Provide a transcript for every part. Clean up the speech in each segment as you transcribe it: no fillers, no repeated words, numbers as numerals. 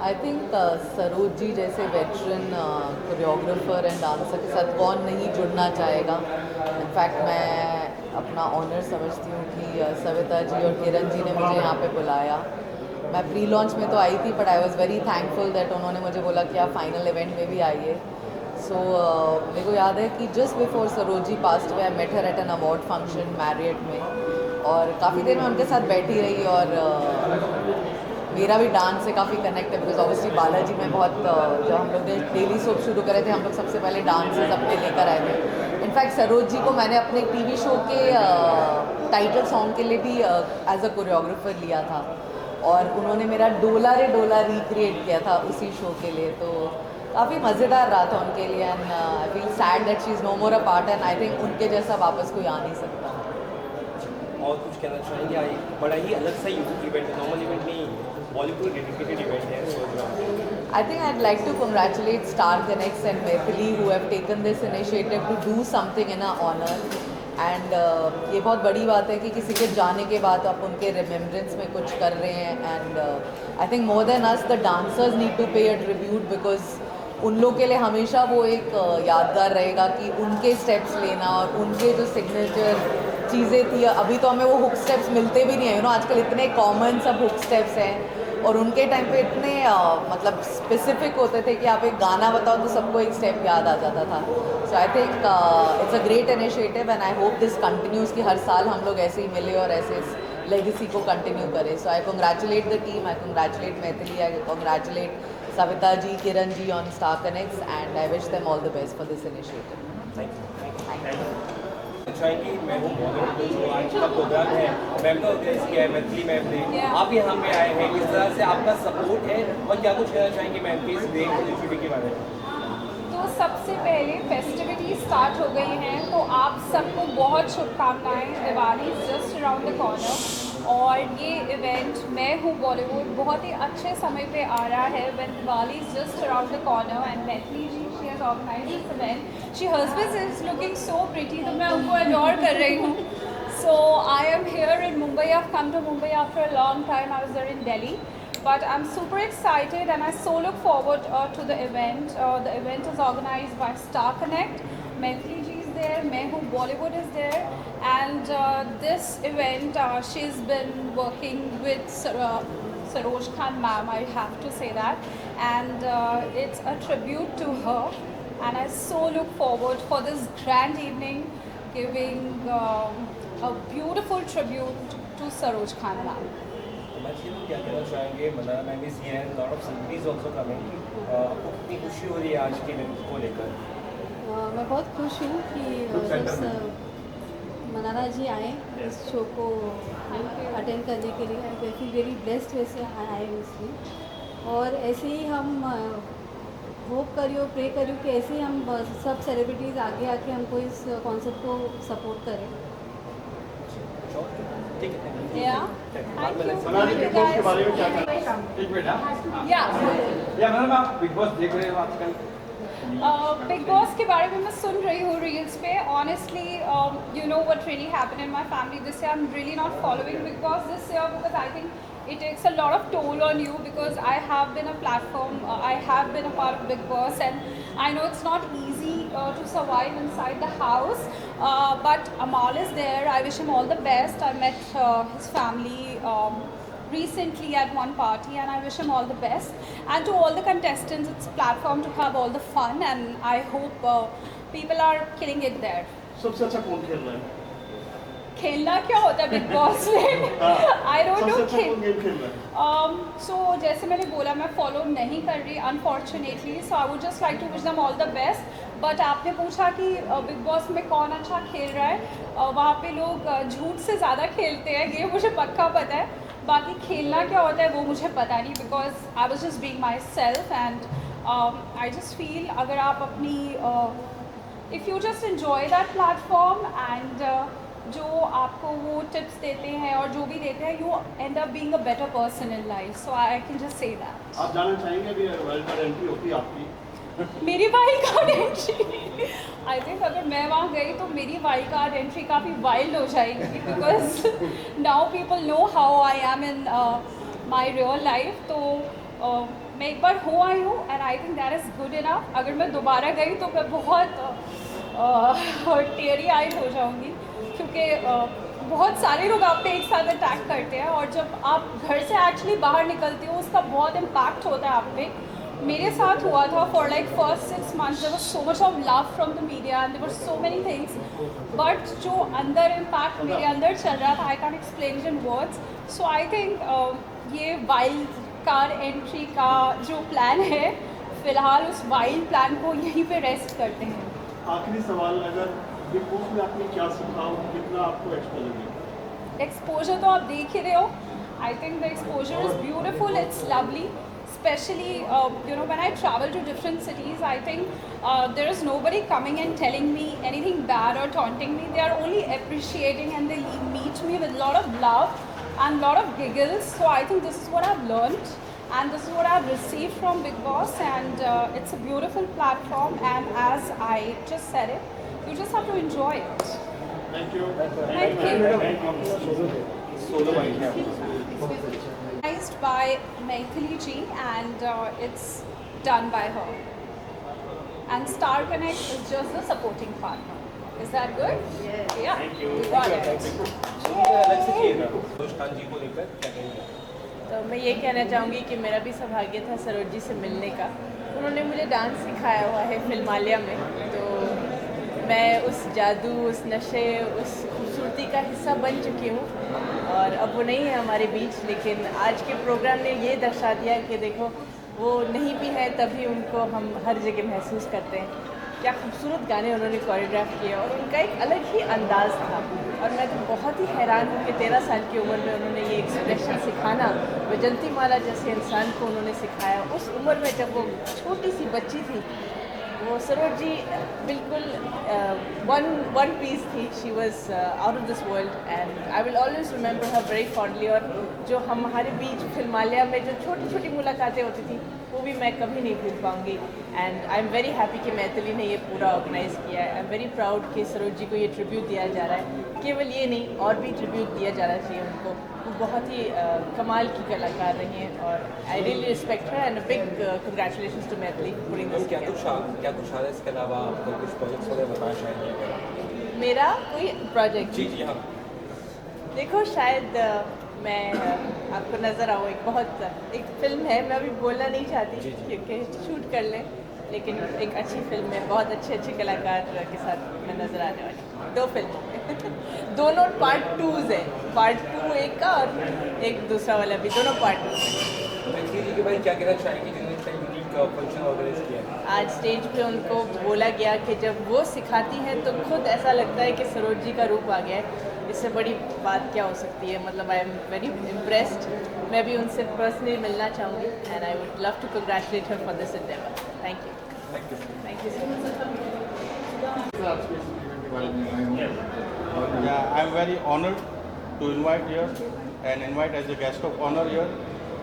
I think Saroj ji जैसे veteran choreographer and dancer के साथ कौन नहीं जुड़ना चाहेगा। इनफैक्ट मैं अपना ऑनर समझती हूँ कि सविता जी और किरण जी ने मुझे यहाँ पे बुलाया। मैं प्री लॉन्च में तो आई थी but I was very thankful that उन्होंने मुझे बोला कि आप फाइनल इवेंट में भी आइए। सो मेरे को याद है कि just before Saroj ji passed away I met her at an award function Marriott में, और काफ़ी देर में उनके साथ बैठी रही। और मेरा भी डांस से काफ़ी कनेक्ट है बिकॉज ऑब्वियसली बालाजी में बहुत जब हम लोग ने डेली सोप शुरू करे थे हम लोग सबसे पहले डांसेस अपने लेकर आए थे। इनफैक्ट सरोज जी को मैंने अपने टीवी शो के टाइटल सॉन्ग के लिए भी एज अ कोरियोग्राफर लिया था, और उन्होंने मेरा डोला रे डोला रिक्रिएट किया था उसी शो के लिए। तो काफ़ी मज़ेदार रहा था उनके लिए, and I feel sad that she is no more a part, and I think उनके जैसा वापस कोई आ नहीं सकता। और कुछ कहना चाहेंगे? बड़ा ही अलग सा इवेंट है, नॉर्मल इवेंट नहीं है, बॉलीवुड डेडिकेटेड इवेंट है। I think I'd like to congratulate Star Connects and Maithili who have taken this initiative to do something in our honor. And ये बहुत बड़ी बात है कि किसी के जाने के बाद आप उनके रिमेम्बरेंस में कुछ कर रहे हैं। And I think more than us the dancers need to pay a tribute, because उन लोग के लिए हमेशा वो एक यादगार रहेगा कि उनके स्टेप्स लेना और उनके जो सिग्नेचर चीज़ें थी। अभी तो हमें वो हुक स्टेप्स मिलते भी नहीं है, आजकल इतने कॉमन सब हुक स्टेप्स हैं, और उनके टाइम पे इतने मतलब स्पेसिफिक होते थे कि आप एक गाना बताओ तो सबको एक स्टेप याद आ जाता था। So I think it's a great initiative and I hope this continues कि हर साल हम लोग ऐसे ही मिले और ऐसे इस लेगेसी को कंटिन्यू करें। So I congratulate the team, I congratulate Maithili, I congratulate Savita ji, Kiran ji on star connects, and I wish them all the best for this initiative. Thank you. चाहेंगी मैं हूँ बॉलीवुड जो आज का प्रोग्राम है, मैम का ऑर्गेनाइज किया है मैथिली मैम ने, आप यहाँ पे आए हैं, किस तरह से आपका सपोर्ट है और क्या कुछ कहना चाहेंगे मैम की इस ग्रेट इनिशिएटिव के बारे में? तो सबसे पहले फेस्टिविटी स्टार्ट हो गई हैं, तो आप सबको बहुत शुभकामनाएं। Diwali just around the corner, और ये इवेंट मैं हूँ बॉलीवुड बहुत ही अच्छे समय पे आ रहा है। When Diwali just around the corner and Maithili ji she has organised this event, she hers is looking so pretty, तो मैं उनको एडोर कर रही हूँ। So I am here in Mumbai, I have come to Mumbai after a long time, I was there in Delhi. But I'm super excited and I so look forward to the event. The event is organized by Star Connect. Maithili ji is there, Main Hoon Bollywood is there, and this event she's been working with Saroj Khan ma'am, I have to say that, and it's a tribute to her, and I so look forward for this grand evening giving a beautiful tribute to Saroj Khan ma'am. क्या कहना चाहेंगे? Mannara ma'am is here, lot of celebrities also coming, आपको कितनी खुशी हो रही है आज के दिन को लेकर? मैं बहुत खुश हूँ कि मनाना जी आए इस शो को अटेंड करने के लिए। आई फील वेरी ब्लेस्ड वैसे आए इसमें, और ऐसे ही हम होप करियो, प्रे करियो कि ऐसे ही हम सब सेलिब्रिटीज़ आगे आके हमको इस कॉन्सेप्ट को सपोर्ट करें। ठीक है। Yeah. Thank you. Manali Thank you big boss के guys. बारे में क्या कहना है? एक मिनट हाँ। Yeah. या मैडम आप बिग बॉस देख रहे हो आजकल? बिग बॉस के बारे में मैं सुन रही हूँ रील्स पे। Honestly you know what really happened in my family this year. I am really not following big boss this year because I think it takes a lot of toll on you because I have been a platform, I have been a part of Big Boss, and I know it's not easy to survive inside the house, but Amal is there. I wish him all the best. I met his family recently at one party and I wish him all the best. And to all the contestants, it's a platform to have all the fun, and I hope people are killing it there. सबसे अच्छा कौन खेल रहा है? खेलना क्या होता है बिग बॉस में? I don't know. सबसे अच्छा कौन गेम खेल रहा है? सो जैसे मैंने बोला मैं फॉलो नहीं कर रही unfortunately, so I would just like to wish them all the best. But आपने पूछा कि बिग बॉस में कौन अच्छा खेल रहा है, वहाँ पे लोग झूठ से ज़्यादा खेलते हैं, ये मुझे पक्का पता है। बाकी खेलना क्या होता है वो मुझे पता नहीं, because I was just being my self and I just feel अगर आप अपनी if you just enjoy that platform and जो आपको वो टिप्स देते हैं और जो भी देते हैं, you and up being a better person in life, so I can just say that. आप जाना चाहेंगे अभी वाइल्ड कार्ड एंट्री होती है आपकी? मेरी wild card entry I think अगर मैं वहाँ गई तो मेरी वाइल्ड कार्ड एंट्री काफ़ी वाइल्ड हो जाएगी, because now people know how I am in my real life. तो मैं एक बार हो आई हूँ and I think that is good enough. अगर मैं दोबारा गई तो मैं बहुत टेरी आइड हो जाऊँगी, क्योंकि बहुत सारे लोग आप पे एक साथ अटैक करते हैं और जब आप घर से एक्चुअली बाहर निकलते हो उसका बहुत इम्पैक्ट होता है आप पे। मेरे साथ हुआ था for like first 6 months there was so much of love from the media and there were so many things, but जो अंदर इम्पैक्ट मेरे अंदर चल रहा था I can explain it in words. So I think ये वाइल्ड कार्ड एंट्री का जो प्लान है, फ़िलहाल उस वाइल्ड प्लान को यहीं पे रेस्ट करते हैं। आखिरी सवाल, अगर बिग बॉस में आपने क्या सीखा हो, कितना आपको एक्सपोजर मिला? एक्सपोजर तो आप देख ही रहे हो। I think the exposure is beautiful, it's lovely, especially you know when I travel to different cities, I think there is nobody coming and telling me anything bad or taunting me. They are only appreciating and they meet me with a lot of love and a lot of giggles. So I think this is what I've learned and this is what I've received from Big Boss, and it's a beautiful platform, and as I just said it, you just have to enjoy it. Thank you. Thank you. Solo wild है। Organized by Maithili ji, and it's done by her. And Star Connect is just the supporting partner. Is that good? Yeah. Thank you. You got it. अलग से किए था सरोज खान जी को लेकर क्या कहेंगे? तो मैं ये कहना चाहूँगी कि मेरा भी सौभाग्य था सरोज जी से मिलने का। उन्होंने मुझे डांस सिखाया हुआ है फिल्मालिया में, तो मैं उस जादू, उस नशे, उस खूबसूरती का हिस्सा बन चुकी हूँ। और अब वो नहीं है हमारे बीच, लेकिन आज के प्रोग्राम ने ये दर्शा दिया कि देखो वो नहीं भी है तभी उनको हम हर जगह महसूस करते हैं। क्या खूबसूरत गाने उन्होंने कोरियोग्राफ किए और उनका एक अलग ही अंदाज़ था। और मैं तो बहुत ही हैरान हूँ कि 13 साल की उम्र में उन्होंने ये एक्सप्रेशन सिखाना, वैजंती माला जैसे इंसान को उन्होंने सिखाया। उस उम्र में जब वो छोटी सी बच्ची थी, वो सरोज जी बिल्कुल वन पीस थी। She was out of this world and I will always remember her very fondly. और जो हमारे बीच फिल्मालिया में जो छोटी छोटी मुलाकातें होती थी वो भी मैं कभी नहीं भूल पाऊँगी। And I am very happy कि मैथिली ने ये पूरा ऑर्गेनाइज़ किया है। आई एम वेरी प्राउड कि सरोज जी को ये ट्रिब्यूट दिया जा रहा है। केवल ये नहीं, और भी ट्रिब्यूट दिया जाना चाहिए उनको। वो बहुत ही कमाल की कलाकार रही हैं और I really respect her and big congratulations to Maithili putting this क्या कुछ आ रहा है इसके अलावा आपको कुछ प्रोजेक्ट्स वगैरह बताना चाहेंगे? मेरा कोई प्रोजेक्ट? जी जी हाँ। देखो शायद मैं आपको नज़र आऊँ, एक फ़िल्म है, मैं अभी बोलना नहीं चाहती क्योंकि शूट कर लें, लेकिन एक अच्छी फिल्म है, बहुत अच्छे कलाकार के साथ मैं नज़र आने वाली हूँ। 2 फिल्मों में दोनों पार्ट 2s है, पार्ट 2 एक का और एक दूसरा वाला भी, दोनों पार्ट 2। मैथिली जी के बारे में क्या कहना चाहेंगे जिन्होंने फंक्शन ऑर्गेनाइज किया है? आज स्टेज पे उनको बोला गया कि जब वो सिखाती हैं तो खुद ऐसा लगता है कि सरोज जी का रूप आ गया है। इससे बड़ी बात क्या हो सकती है, मतलब आई एम वेरी इम्प्रेस्ड। मैं भी उनसे पर्सनली मिलना चाहूँगी and I would love to congratulate her for this endeavour. Thank you so much. Yeah, I'm very honored to invite here and invite as a guest of honor here,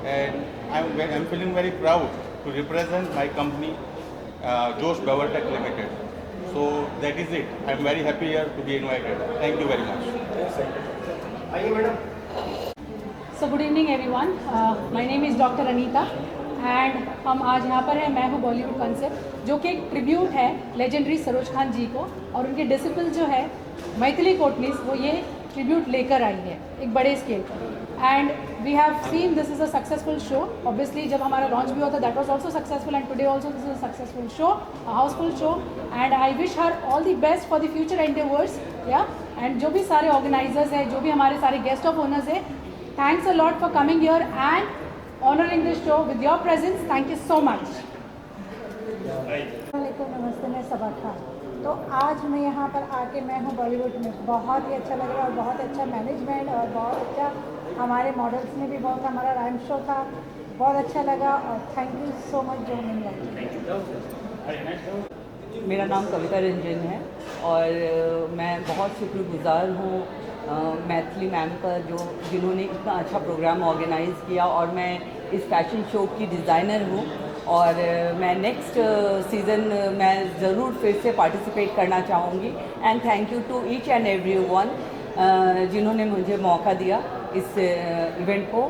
and I'm feeling very proud to represent my company, Josh Bevertech Limited. So that is it. I'm very happy here to be invited. Thank you very much. So good evening everyone. My name is Dr. Anita and हम आज यहाँ पर हैं मैं हूँ Bollywood concept, जो कि एक ट्रिब्यूट है लेजेंडरी सरोज खान जी को, और उनके डिसिपल जो है मैथिली कोटनीस, वो ये ट्रिब्यूट लेकर आई है एक बड़े स्केल पर। And we have seen this is a successful show. Obviously जब हमारा लॉन्च भी हुआ था that was also successful, and today also this is a successful show, a housefull show, and I wish her all the best for the future endeavours. Yeah and जो भी सारे organisers हैं, जो भी हमारे सारे गेस्ट ऑफ ऑनर्स हैं, thanks a lot for coming here and honouring this show with your presence. Thank you so much. नमस्ते, मैं सबा खान। तो आज मैं यहाँ पर आके मैं हूँ बॉलीवुड में, बहुत ही अच्छा लग रहा है और बहुत अच्छा मैनेजमेंट और बहुत अच्छा हमारे मॉडल्स ने भी बहुत, हमारा राइम शो था, बहुत अच्छा लगा और थैंक यू सो मच जो मिल मेरा नाम कविता रंजन है और मैं बहुत शुक्रगुजार हूँ मैथिली मैम का, जिन्होंने इतना अच्छा प्रोग्राम ऑर्गेनाइज़ किया, और मैं इस फैशन शो की डिज़ाइनर हूँ और मैं नेक्स्ट सीज़न मैं ज़रूर फिर से पार्टिसिपेट करना चाहूँगी। And thank you to each and every one जिन्होंने मुझे मौका दिया इस इवेंट को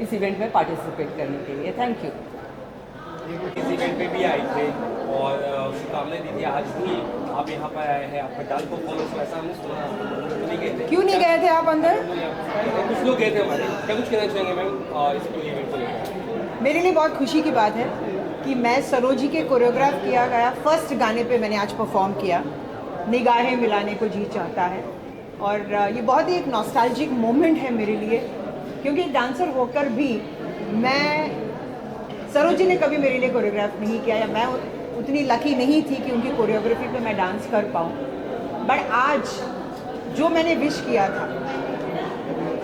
इस इवेंट में पार्टिसिपेट करने के लिए। Thank you. इस इवेंट पे भी आए थे और शुभकामनाएं दी थी। आज भी आप यहाँ पर आए हैं, आप डाल को फॉलो, ऐसा हमने सुना, नहीं गए थे? क्यों नहीं गए थे आप अंदर? कुछ लोग गए थे हमारे। क्या कुछ कहना चाहेंगे मैम इस पूरे इवेंट को लेकर? मेरे लिए बहुत खुशी की बात है कि मैं सरोजी के कोरियोग्राफ किया गया फर्स्ट गाने पे मैंने आज परफॉर्म किया, निगाहें मिलाने को जी चाहता है, और ये बहुत ही एक नॉस्टैल्जिक मोमेंट है मेरे लिए, क्योंकि डांसर होकर भी मैं, सरोजी ने कभी मेरे लिए कोरियोग्राफ नहीं किया, या मैं उतनी लकी नहीं थी कि उनकी कोरियोग्राफी पे मैं डांस कर पाऊँ। बट आज जो मैंने विश किया था,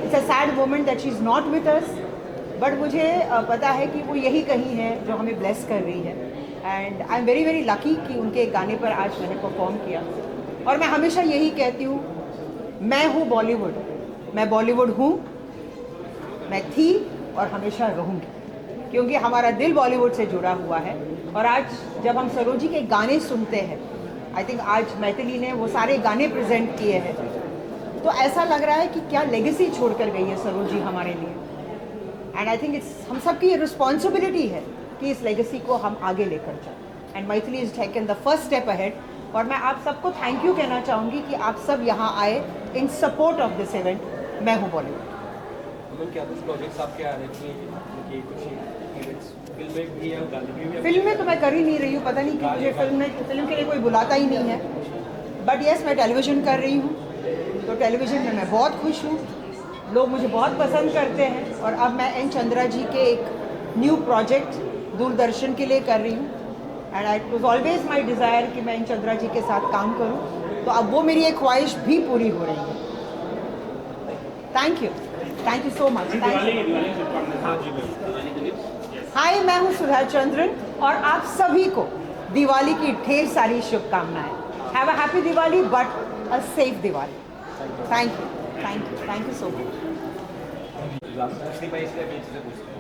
it's a sad moment that she is not with us, but मुझे पता है कि वो यही कहीं है जो हमें ब्लेस कर रही है, and I am very very lucky कि उनके गाने पर आज मैंने परफॉर्म किया। और मैं हमेशा यही कहती हूँ, मैं हूँ बॉलीवुड, मैं बॉलीवुड हूँ, मैं थी और हमेशा रहूँगी, क्योंकि हमारा दिल बॉलीवुड से जुड़ा हुआ है। और आज जब हम सरोजी के गाने सुनते हैं, आई थिंक आज मैथिली ने वो सारे गाने प्रेजेंट किए हैं, तो ऐसा लग रहा है कि क्या लेगेसी छोड़ कर गई है सरोजी हमारे लिए। एंड आई थिंक इट्स हम सबकी रिस्पॉन्सिबिलिटी है कि इस लेगेसी को हम आगे लेकर जाएं, and Maithili is taken the first step ahead. और मैं आप सबको थैंक यू कहना चाहूँगी कि आप सब यहाँ आए इन सपोर्ट ऑफ दिस इवेंट। मैं हूँ बॉलीवुड। क्या कुछ प्रोजेक्ट्स आपके आ रहे थे? फिल्म में तो मैं कर ही नहीं रही हूँ, पता नहीं कि मुझे फिल्म के लिए कोई बुलाता ही नहीं है, बट येस मैं टेलीविज़न कर रही हूँ, तो टेलीविज़न में मैं बहुत खुश हूँ, लोग मुझे बहुत पसंद करते हैं। और अब मैं एन चंद्रा जी के एक न्यू प्रोजेक्ट दूरदर्शन के लिए कर रही हूँ, and it was always my desire कि मैं एन चंद्रा जी के साथ काम करूँ, तो अब वो मेरी एक ख्वाहिश भी पूरी हो रही है। Thank you so much. Hi, मैं हूँ सुधा चंद्रन और आप सभी को दिवाली की ढेर सारी शुभकामनाएं। Have a happy Diwali but a safe Diwali. Thank you so much.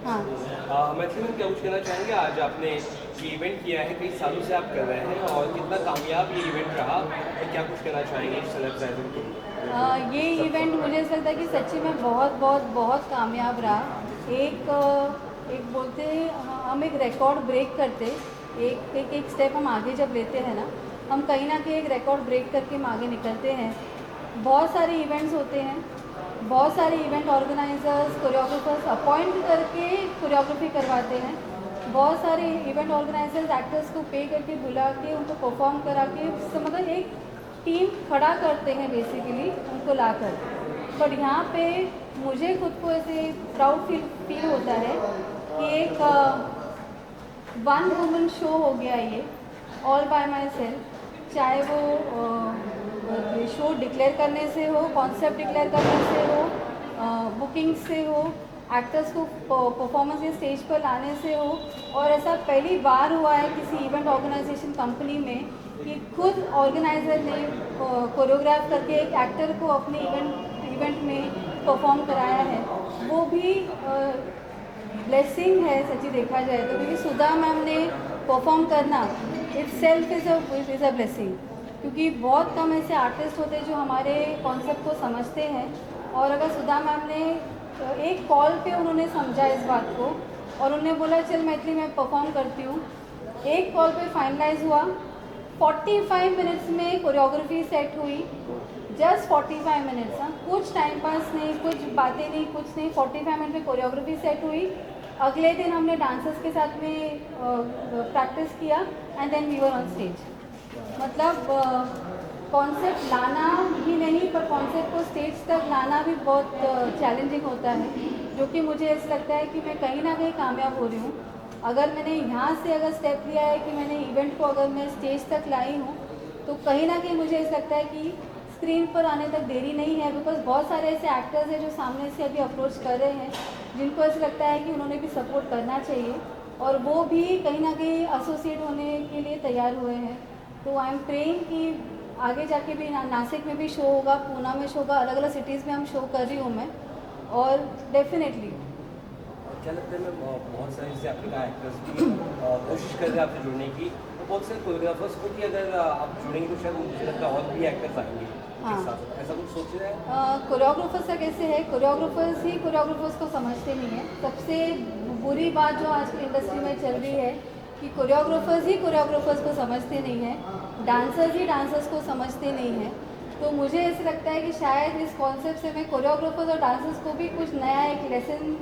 हाँ, मैथिली क्या कुछ कहना चाहेंगे? आज आपने ये इवेंट किया है, कई सालों से आप कर रहे हैं, और कितना कामयाब ये इवेंट रहा, और क्या कुछ कहना चाहेंगे सेलिब्रेशन के? ये इवेंट मुझे ऐसा लगता है कि सच्ची में बहुत कामयाब रहा। एक बोलते हम एक रिकॉर्ड ब्रेक करते, एक स्टेप हम आगे जब लेते हैं ना, हम कहीं ना कहीं एक रिकॉर्ड ब्रेक करके हम आगे निकलते हैं। बहुत सारे इवेंट्स होते हैं, बहुत सारे इवेंट ऑर्गेनाइजर्स कोरियोग्राफर्स अपॉइंट करके कोरियोग्राफी करवाते हैं, बहुत सारे इवेंट ऑर्गेनाइजर्स एक्टर्स को पे करके बुला के उनको परफॉर्म करा के मतलब एक टीम खड़ा करते हैं बेसिकली उनको ला कर। बट यहाँ पे मुझे खुद को ऐसे प्राउड फील होता है कि एक वन वुमन शो हो गया ये, ऑल बाय माई सेल्फ। चाहे वो शो डिक्लेयर करने से हो, कॉन्सेप्ट डिक्लेयर करने से हो, बुकिंग से हो, एक्टर्स को परफॉर्मेंस या स्टेज पर लाने से हो। और ऐसा पहली बार हुआ है किसी इवेंट ऑर्गेनाइजेशन कंपनी में कि खुद ऑर्गेनाइजर ने कोरियोग्राफ करके एक एक्टर को अपने इवेंट में परफॉर्म कराया है। वो भी ब्लेसिंग है सच्ची देखा जाए तो, क्योंकि सुधा मैम ने परफॉर्म करना it self is a blessing. क्योंकि बहुत कम ऐसे आर्टिस्ट होते हैं जो हमारे कॉन्सेप्ट को समझते हैं, और अगर सुधा मैम ने एक कॉल पे उन्होंने समझा इस बात को और उन्होंने बोला चल मैथिली मैं परफॉर्म करती हूँ, एक कॉल पे फाइनलाइज हुआ। 45 मिनट्स में कोरियोग्राफी सेट हुई, जस्ट 45 मिनट्स। हाँ, कुछ टाइम पास नहीं, कुछ बातें नहीं, कुछ नहीं, 45 मिनट में कोरियोग्राफी सेट हुई। अगले दिन हमने डांसर्स के साथ में प्रैक्टिस किया and then we were on stage. मतलब कॉन्सेप्ट लाना ही नहीं पर कॉन्सेप्ट को स्टेज तक लाना भी बहुत चैलेंजिंग होता है, जो कि मुझे ऐसा लगता है कि मैं कहीं ना कहीं कामयाब हो रही हूँ। अगर मैंने यहाँ से अगर स्टेप लिया है कि मैंने इवेंट को अगर मैं स्टेज तक लाई हूँ, तो कहीं ना कहीं मुझे ऐसा लगता है कि स्क्रीन पर आने तक देरी नहीं है। बिकॉज बहुत सारे ऐसे एक्टर्स हैं जो सामने से अभी अप्रोच कर रहे हैं, जिनको ऐसा लगता है कि उन्होंने भी सपोर्ट करना चाहिए, और वो भी कहीं ना कहीं एसोसिएट होने के लिए तैयार हुए हैं। तो आई एम प्रेइंग कि आगे जाके भी नासिक में भी शो होगा, पूना में शो होगा, अलग अलग सिटीज़ में हम शो कर रही हूँ मैं, और डेफिनेटली। क्या लगता है मैम, बहुत सारे जैसे आपने कहा एक्टर्स भी कोशिश कर रहे हैं आपसे जुड़ने की, तो बहुत सारे कोरियोग्राफर्स को भी अगर आप जुड़ेंगे तो शायद मुझे लगता है और भी एक्टर्स आएंगे। हाँ, ऐसा कुछ सोच रहे हैं? कोरियोग्राफर्स का कैसे है, कोरियोग्राफर्स ही कोरियोग्राफर्स को समझते नहीं है। सबसे बुरी बात जो आज की इंडस्ट्री में चल रही है कि कोरियोग्राफर्स ही कोरियोग्राफर्स को समझते नहीं हैं, डांसर्स ही डांसर्स को समझते नहीं हैं। तो मुझे ऐसा लगता है कि शायद इस कॉन्सेप्ट से मैं कोरियोग्राफर्स और डांसर्स को भी कुछ नया एक लेसन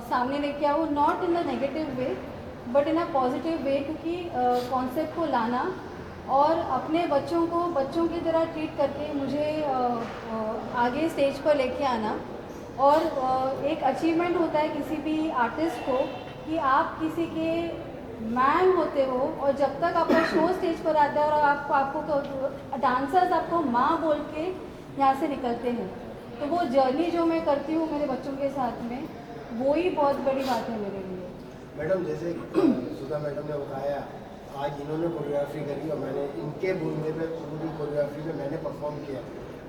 सामने लेके आऊँ, not in a negative way but in a positive way. क्योंकि कॉन्सेप्ट को लाना और अपने बच्चों को बच्चों की तरह ट्रीट करके मुझे आगे स्टेज पर लेके आना, और एक अचीवमेंट होता है किसी भी आर्टिस्ट को कि आप किसी के मैम होते हो, और जब तक आपका शो स्टेज पर आता है और आपको डांसर्स आपको माँ बोल के यहाँ से निकलते हैं, तो वो जर्नी जो मैं करती हूँ मेरे बच्चों के साथ में, वो ही बहुत बड़ी बात है मेरे लिए। मैडम जैसे सुधा मैडम ने बताया, आज इन्होंने कोरियोग्राफी करी और मैंने इनके बोलने पे पूरी कोरियोग्राफी में मैंने परफॉर्म किया,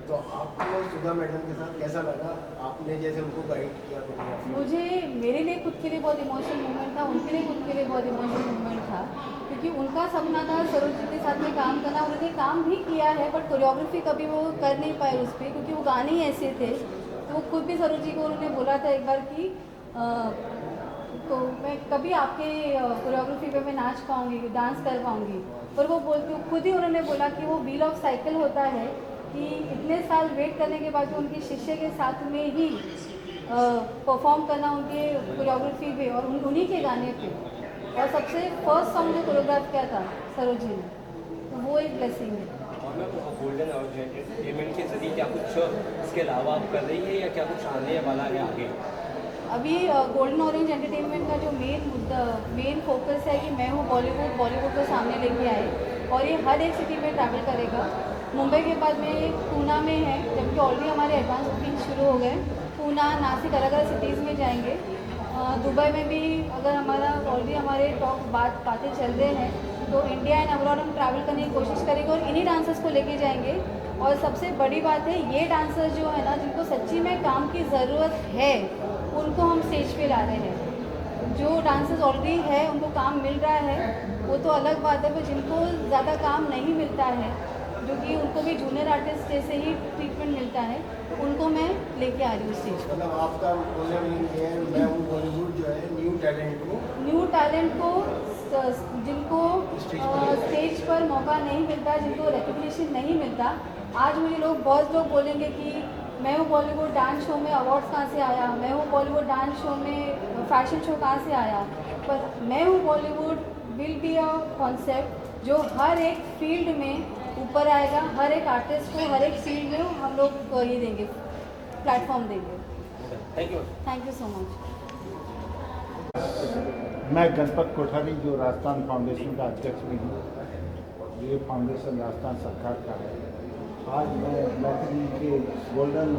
तो आपको सुधा मैडम के साथ कैसा लगा, आपने जैसे उनको गाइड किया कोरियोग्राफी? मुझे मेरे लिए खुद के लिए बहुत इमोशनल मोमेंट था, उनके लिए खुद के लिए बहुत इमोशनल मोमेंट था, क्योंकि उनका सपना था सरोज जी के साथ में काम करना। उन्होंने काम भी किया है बट कोरियोग्राफी कभी वो कर नहीं पाए उस पर, क्योंकि वो गाने ही ऐसे थे। तो वो खुद भी सरोज जी को उन्होंने बोला था एक बार कि तो मैं कभी आपके कोरियोग्राफी पे मैं नाच पाऊँगी, डांस कर पाऊँगी, पर वो बोलते खुद ही उन्होंने बोला कि वो व्हील ऑफ साइकिल होता है कि इतने साल वेट करने के बाद उनके शिष्य के साथ में ही परफॉर्म करना उनके कोरियोग्राफी पे और उन्हीं के गाने पे, और सबसे फर्स्ट सॉन्ग जो कोरियोग्राफ किया था सरोज जी ने, तो वो एक ब्लेसिंग है। और मैम गोल्डन एंटरटेनमेंट के जरिए क्या कुछ इसके अलावा आप कर रही है या क्या कुछ आने वाला है आगे? अभी गोल्डन ऑरेंज एंटरटेनमेंट का जो मेन फोकस है कि मैं हूँ बॉलीवुड को सामने लेके आए, और ये हर एक सिटी में ट्रैवल करेगा। मुंबई के बाद में पूना में है, जबकि ऑलरेडी हमारे एडवांस बुकिंग शुरू हो गए। पूना, नासिक, अलग अलग सिटीज़ में जाएंगे। दुबई में भी अगर हमारा ऑलरेडी हमारे बातें चल रहे हैं, तो इंडिया एंड अब्रॉड हम ट्रैवल करने की कोशिश करेंगे और इन्हीं डांसर्स को लेके जाएंगे। और सबसे बड़ी बात है, ये डांसर्स जो है ना, जिनको सच्ची में काम की ज़रूरत है, उनको हम स्टेज पे ला रहे हैं। जो डांसर्स ऑलरेडी है उनको काम मिल रहा है वो तो अलग बात है, पर जिनको ज़्यादा काम नहीं मिलता है, जो कि उनको भी जूनियर आर्टिस्ट जैसे ही ट्रीटमेंट मिलता है, उनको मैं लेके आ रही हूँ स्टेज पर। मतलब आपका बोलने में ये है, मैं हूँ बॉलीवुड जो है न्यू टैलेंट को जिनको स्टेज पर मौका नहीं मिलता, जिनको रिकग्निशन नहीं मिलता। आज मुझे बहुत लोग बोलेंगे कि मैं हूँ बॉलीवुड डांस शो में अवार्ड्स कहाँ से आया, मैं हूँ बॉलीवुड डांस शो में फैशन शो कहाँ से आया, पर मैं हूँ Bollywood will be a concept जो हर एक फील्ड में ऊपर आएगा। हर एक आर्टिस्ट को हर एक फील्ड में हम लोग ये देंगे, प्लेटफॉर्म देंगे। Thank you so much. मैं गणपत कोठारी जो राजस्थान फाउंडेशन का अध्यक्ष भी हूँ। ये फाउंडेशन राजस्थान सरकार का है। आज मैं मैथिली के गोल्डन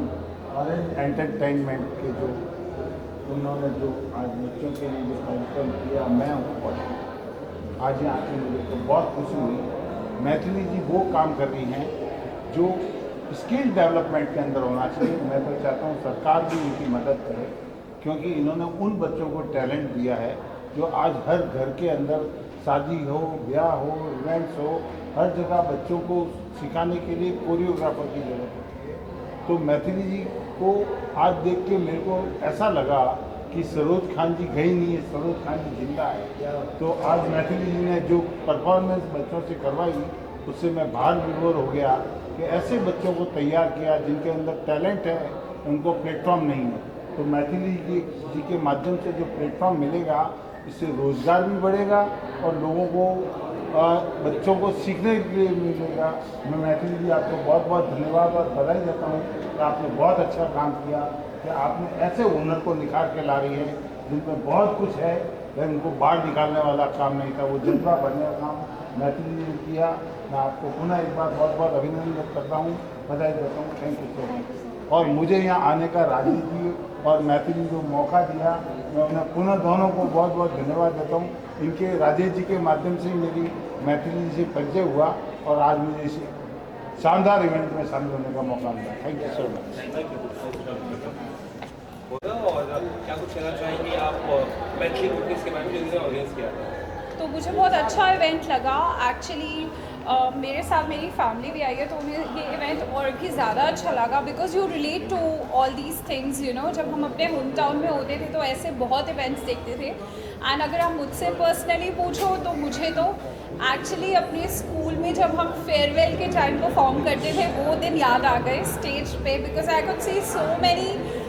ऑरेंज एंटरटेनमेंट के जो उन्होंने जो आज बच्चों के लिए जो कार्यक्रम किया, मैं उनको आज यहाँ आके मुझे तो बहुत खुशी हुई। मैथिली जी वो काम कर रही हैं जो स्किल डेवलपमेंट के अंदर होना चाहिए। मैं तो चाहता हूँ सरकार भी इनकी मदद करे, क्योंकि इन्होंने उन बच्चों को टैलेंट दिया है जो आज हर घर के अंदर शादी हो, ब्याह हो, इवेंट्स हो, हर जगह बच्चों को सिखाने के लिए कोरियोग्राफर की जरूरत होती है। तो मैथिली जी को आज देख के मेरे को ऐसा लगा कि सरोज खान जी गई नहीं है, सरोज खान जी जिंदा है। तो आज मैथिली जी ने जो परफॉर्मेंस बच्चों से करवाई, उससे मैं भार विभोर हो गया कि ऐसे बच्चों को तैयार किया जिनके अंदर टैलेंट है, उनको प्लेटफॉर्म नहीं है। तो मैथिली जी के माध्यम से जो प्लेटफॉर्म मिलेगा, इससे रोज़गार भी बढ़ेगा और लोगों को बच्चों को सीखने के लिए मिलेगा। मैं मैथिली जी आपको बहुत बहुत धन्यवाद और बधाई देता हूँ कि आपने बहुत अच्छा काम किया, कि आपने ऐसे हुनर को निखार के ला रही है जिनमें बहुत कुछ है, लेकिन उनको बाहर निकालने वाला काम नहीं था, वो जज्बा भरने का काम मैथिली जी ने किया। मैं आपको पुनः एक बार बहुत बहुत अभिनंदन करता हूँ, बधाई देता हूँ। Thank you so much. और मुझे यहाँ आने का राजीव जी और मैथिली जो मौका दिया, मैं उन्हें पुनः दोनों को बहुत बहुत धन्यवाद देता हूँ। इनके राजेश जी के माध्यम से ही मेरी मैथिली जी से परिचय हुआ और आज मुझे इस शानदार इवेंट में शामिल होने का मौका मिला। Thank you so much. और क्या कुछ कहना चाहेंगे आप मैथिली के बारे में ऑडियंस किया? तो मुझे बहुत अच्छा इवेंट लगा एक्चुअली। मेरे साथ मेरी फैमिली भी आई है, तो उन्हें ये इवेंट और भी ज़्यादा अच्छा लगा because you relate to all these things, you know. जब हम अपने होम टाउन में होते थे तो ऐसे बहुत इवेंट्स देखते थे। एंड अगर आप मुझसे पर्सनली पूछो तो मुझे तो एक्चुअली अपने स्कूल में जब हम फेयरवेल के टाइम परफॉर्म करते थे वो दिन याद आ गए स्टेज पे, because I could see so many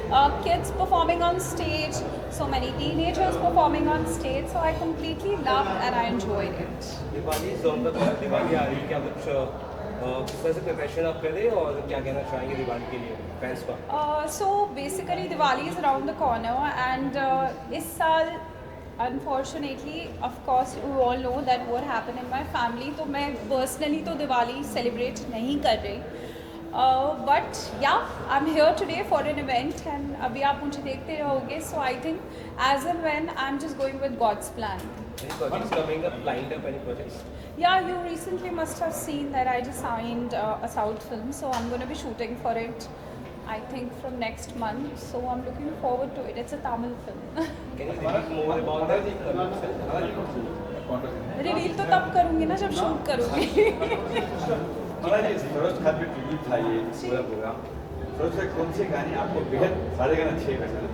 kids performing on stage, so many teenagers performing on stage, so I completely loved and I enjoyed it. Diwali Diwali आ रही है, क्या कुछ किस तरह से प्रिपरेशन आप करें और क्या कहना चाहेंगे दिवाली के लिए फैंस का? So basically Diwali is around the corner and इस साल unfortunately of course you all know that what happened in my family, तो मैं personally तो दिवाली celebrate नहीं कर रही। But yeah, I'm here today for an event and अभी आप मुझे देखते रहोगे, so I think as and when I'm just going with God's plan. Any projects coming up, lined up, any projects? Yeah, you recently must have seen that I just signed a South film, so I'm going to be shooting for it I think from next month, so I'm looking forward to it. It's a Tamil film. Can you reveal more about that? Reveal तो तब करूँगी ना जब shoot करूँगी। सरोज खान पे tribute था ये पूरा प्रोग्राम। सरोज से कौन से गाने आपको बेहद सारे गाने अच्छे पसंद है?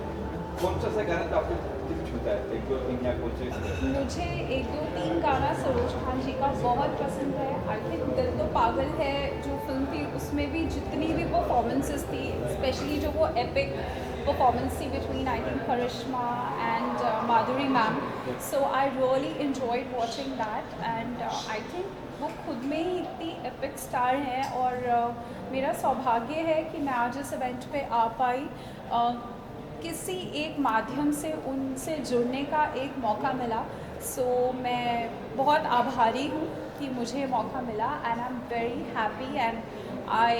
कौन सा गाना तो आपको दिल छूता है? एक दो तीन या कौन से? मुझे एक दो तीन गाना सरोज खान जी का बहुत पसंद है। आई थिंक दिल तो पागल है जो फिल्म थी, उसमें भी जितनी भी परफॉर्मेंसेस थी, स्पेशली जो वो एपिक परफॉर्मेंस थी between I think Karishma and Madhuri ma'am, so I really enjoyed watching that and I think वो खुद में ही इतनी एपिक स्टार हैं और मेरा सौभाग्य है कि मैं आज इस इवेंट पे आ पाई। किसी एक माध्यम से उनसे जुड़ने का एक मौका मिला, सो मैं बहुत आभारी हूँ कि मुझे मौका मिला and I am very happy and I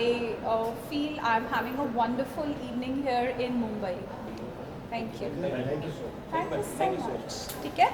feel I am having a wonderful evening here in Mumbai. Thank you so much. ठीक है।